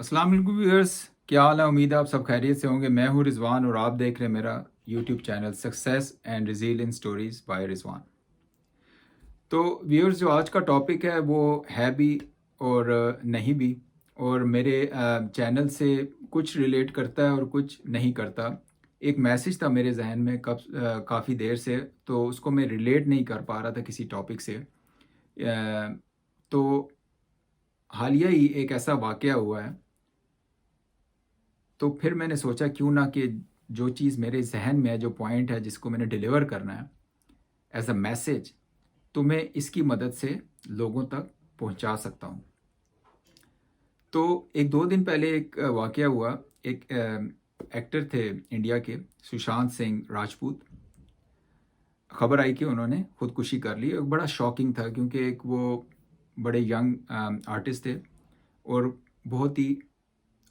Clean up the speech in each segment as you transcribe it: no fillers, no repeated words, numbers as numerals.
अस्सलाम वालेकुम व्यूअर्स, क्या हाल है। उम्मीद है आप सब खैरियत से होंगे। मैं हूं रिजवान और आप देख रहे हैं मेरा YouTube channel success and resilience stories bye Rizwan. तो व्यूअर्स, जो आज का टॉपिक है वो है भी और नहीं भी, और मेरे चैनल से कुछ रिलेट करता है और कुछ नहीं करता। एक मैसेज था मेरे जहन में काफ़ी देर से, तो उसको मैं रिलेट नहीं कर पा रहा था किसी टॉपिक से। तो हालिया ही एक ऐसा वाक़या हुआ है, तो फिर मैंने सोचा क्यों ना कि जो चीज़ मेरे जहन में है, जो पॉइंट है जिसको मैंने डिलीवर करना है एज अ मैसेज, तो मैं इसकी मदद से लोगों तक पहुंचा सकता हूं। तो एक दो दिन पहले एक वाक़या हुआ। एक एक्टर थे इंडिया के, सुशांत सिंह राजपूत। खबर आई कि उन्होंने खुदकुशी कर ली। एक बड़ा शॉकिंग था क्योंकि एक वो बड़े यंग आर्टिस्ट थे और बहुत ही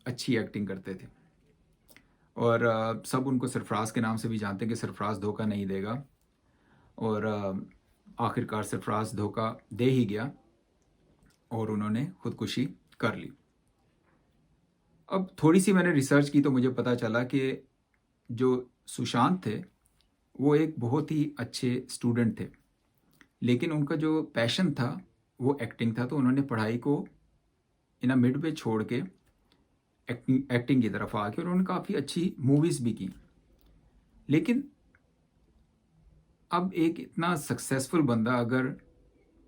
अच्छी एक्टिंग करते थे। और सब उनको सरफराज के नाम से भी जानते हैं कि सरफराज धोखा नहीं देगा। और आखिरकार सरफराज धोखा दे ही गया और उन्होंने खुदकुशी कर ली। अब थोड़ी सी मैंने रिसर्च की तो मुझे पता चला कि जो सुशांत थे वो एक बहुत ही अच्छे स्टूडेंट थे, लेकिन उनका जो पैशन था वो एक्टिंग था। तो उन्होंने पढ़ाई को इन मिड पे छोड़ के एक्टिंग की तरफ आके उन्होंने काफ़ी अच्छी मूवीज़ भी की। लेकिन अब एक इतना सक्सेसफुल बंदा अगर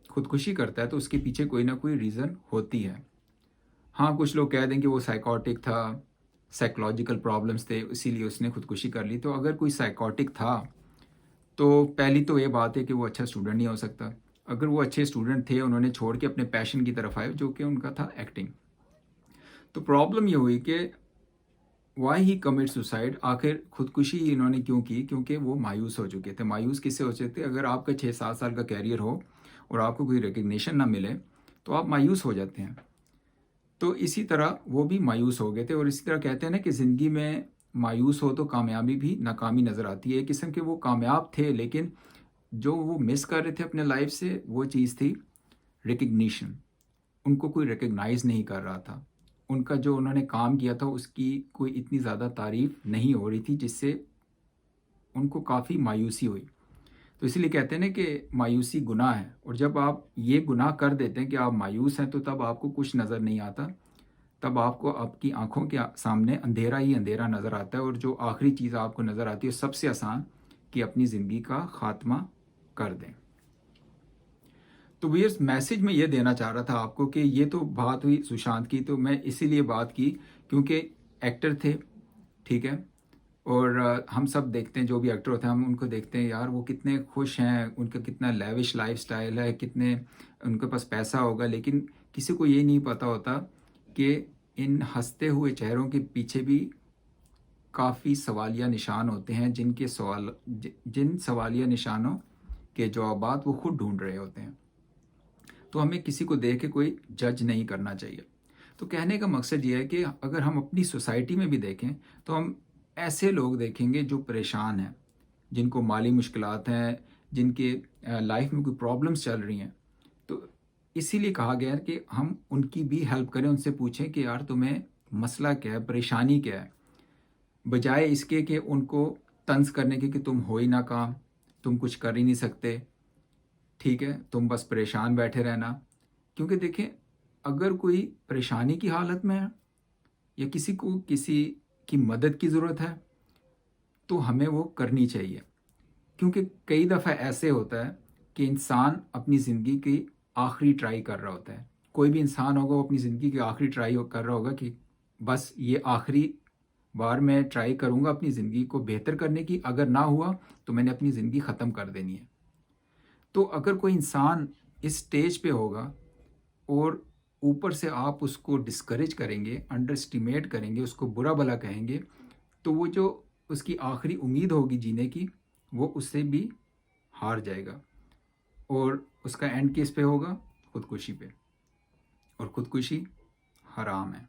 खुदकुशी करता है तो उसके पीछे कोई ना कोई रीज़न होती है। हाँ, कुछ लोग कह दें कि वो साइकोटिक था, साइकोलॉजिकल प्रॉब्लम्स थे, इसीलिए उसने खुदकुशी कर ली। तो अगर कोई साइकोटिक था तो पहली तो ये बात है कि वो अच्छा स्टूडेंट नहीं हो सकता। अगर वो अच्छे स्टूडेंट थे, उन्होंने छोड़ के अपने पैशन की तरफ आए जो कि उनका था एक्टिंग। तो प्रॉब्लम ये हुई कि वाई ही कमिट सुसाइड, आखिर खुदकुशी इन्होंने क्यों की? क्योंकि वो मायूस हो चुके थे। मायूस किससे हो चुके थे? अगर आपका 6-7 साल का कैरियर हो और आपको कोई रिकग्निशन ना मिले तो आप मायूस हो जाते हैं। तो इसी तरह वो भी मायूस हो गए थे। और इसी तरह कहते हैं ना कि ज़िंदगी में मायूस हो तो कामयाबी भी नाकामी नज़र आती है। एक किस्म के वो कामयाब थे, लेकिन जो वो मिस कर रहे थे अपने लाइफ से वो चीज़ थी रिकग्निशन। उनको कोई रिकग्नाइज़ नहीं कर रहा था। उनका जो उन्होंने काम किया था उसकी कोई इतनी ज़्यादा तारीफ़ नहीं हो रही थी, जिससे उनको काफ़ी मायूसी हुई। तो इसलिए कहते हैं ना कि मायूसी गुनाह है, और जब आप ये गुनाह कर देते हैं कि आप मायूस हैं तो तब आपको कुछ नज़र नहीं आता। तब आपको आपकी आंखों के सामने अंधेरा ही अंधेरा नज़र आता है, और जो आखिरी चीज़ आपको नज़र आती है सबसे आसान, कि अपनी ज़िंदगी का खात्मा कर दें। तो भैया मैसेज में ये देना चाह रहा था आपको कि ये तो बात हुई सुशांत की, तो मैं इसीलिए बात की क्योंकि एक्टर थे, ठीक है। और हम सब देखते हैं, जो भी एक्टर होते हैं हम उनको देखते हैं, यार वो कितने खुश हैं, उनका कितना लेविश लाइफस्टाइल है, कितने उनके पास पैसा होगा। लेकिन किसी को ये नहीं पता होता कि इन हंसते हुए चेहरों के पीछे भी काफ़ी सवालिया निशान होते हैं, जिन सवालिया निशानों के जवाबात वो खुद ढूंढ रहे होते हैं। तो हमें किसी को देख के कोई जज नहीं करना चाहिए। तो कहने का मकसद ये है कि अगर हम अपनी सोसाइटी में भी देखें तो हम ऐसे लोग देखेंगे जो परेशान हैं, जिनको माली मुश्किलात हैं, जिनके लाइफ में कोई प्रॉब्लम्स चल रही हैं। तो इसीलिए कहा गया है कि हम उनकी भी हेल्प करें, उनसे पूछें कि यार तुम्हें मसला क्या है, परेशानी क्या है, बजाय इसके कि उनको तंज करने के कि तुम हो ही ना काम, तुम कुछ कर ही नहीं सकते, ठीक है, तुम बस परेशान बैठे रहना। क्योंकि देखें, अगर कोई परेशानी की हालत में है या किसी को किसी की मदद की ज़रूरत है तो हमें वो करनी चाहिए। क्योंकि कई दफ़ा ऐसे होता है कि इंसान अपनी ज़िंदगी की आखिरी ट्राई कर रहा होता है। कोई भी इंसान होगा वो अपनी ज़िंदगी की आखिरी ट्राई कर रहा होगा कि बस ये आखिरी बार मैं ट्राई करूँगा अपनी ज़िंदगी को बेहतर करने की, अगर ना हुआ तो मैंने अपनी ज़िंदगी ख़त्म कर देनी है। तो अगर कोई इंसान इस स्टेज पे होगा और ऊपर से आप उसको डिस्करेज करेंगे, अंडर एस्टिमेट करेंगे, उसको बुरा भला कहेंगे, तो वो जो उसकी आखिरी उम्मीद होगी जीने की वो उससे भी हार जाएगा, और उसका एंड किस पे होगा? खुदकुशी पे। और खुदकुशी हराम है,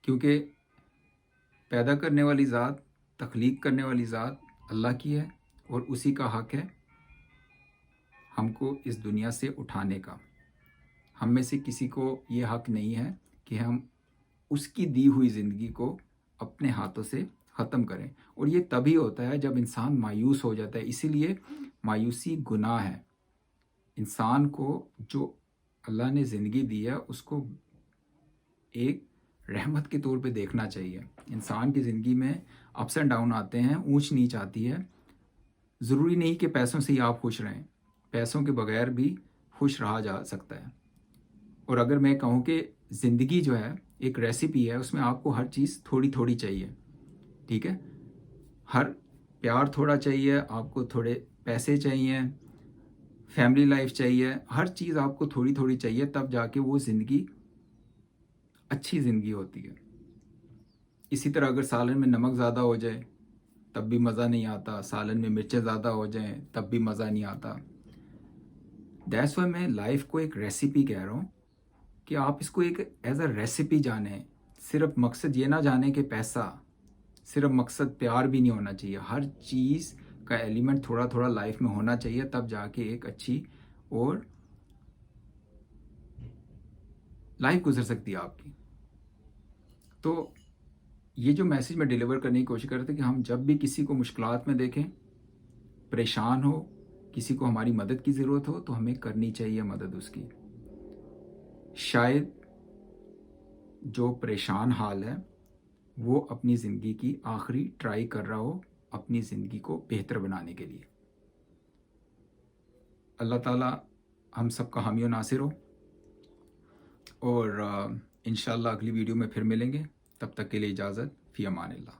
क्योंकि पैदा करने वाली ज़ात, तख्लीक करने वाली ज़ात अल्लाह की है, और उसी का हक है हमको इस दुनिया से उठाने का। हम में से किसी को ये हक नहीं है कि हम اس کی دی ہوئی زندگی کو اپنے ہاتھوں سے ختم کریں. اور یہ تبھی ہوتا ہے جب انسان مایوس ہو جاتا ہے. اسی لیے مایوسی گناہ ہے. انسان کو جو اللہ نے زندگی دی ہے اس کو ایک رحمت کے طور پہ دیکھنا چاہیے. انسان کی زندگی میں اپس اینڈ ڈاؤن آتے ہیں، اونچ نیچ آتی ہے. ضروری نہیں کہ پیسوں سے ہی آپ خوش رہیں، پیسوں کے بغیر بھی خوش رہا جا سکتا ہے. اور اگر میں کہوں کہ زندگی جو ہے ایک ریسیپی ہے، اس میں آپ کو ہر چیز تھوڑی تھوڑی چاہیے. ٹھیک ہے، ہر پیار تھوڑا چاہیے آپ کو، تھوڑے پیسے چاہیے، فیملی لائف چاہیے، ہر چیز آپ کو تھوڑی تھوڑی چاہیے، تب جا کے وہ زندگی اچھی زندگی ہوتی ہے. اسی طرح اگر سالن میں نمک زیادہ ہو جائے تب بھی مزہ نہیں آتا، سالن میں مرچیں زیادہ ہو جائیں تب بھی مزہ نہیں آتا. دیٹس وائی میں لائف کو ایک ریسیپی کہہ رہا ہوں کہ آپ اس کو ایک ایز اے ریسیپی جانیں. صرف مقصد یہ نہ جانیں کہ پیسہ، صرف مقصد پیار بھی نہیں ہونا چاہیے. ہر چیز کا ایلیمنٹ تھوڑا تھوڑا لائف میں ہونا چاہیے، تب جا کے ایک اچھی اور لائف گزر سکتی ہے آپ کی. تو یہ جو میسیج میں ڈیلیور کرنے کی کوشش کر رہے تھے کہ ہم جب بھی کسی کو مشکلات میں دیکھیں، پریشان ہو، کسی کو ہماری مدد کی ضرورت ہو، تو ہمیں کرنی چاہیے مدد اس کی. شاید جو پریشان حال ہے وہ اپنی زندگی کی آخری ٹرائی کر رہا ہو اپنی زندگی کو بہتر بنانے کے لیے. اللہ تعالیٰ ہم سب کا حامی و ناصر ہو. اور انشاءاللہ اگلی ویڈیو میں پھر ملیں گے. تب تک کے لیے اجازت. فی امان اللہ.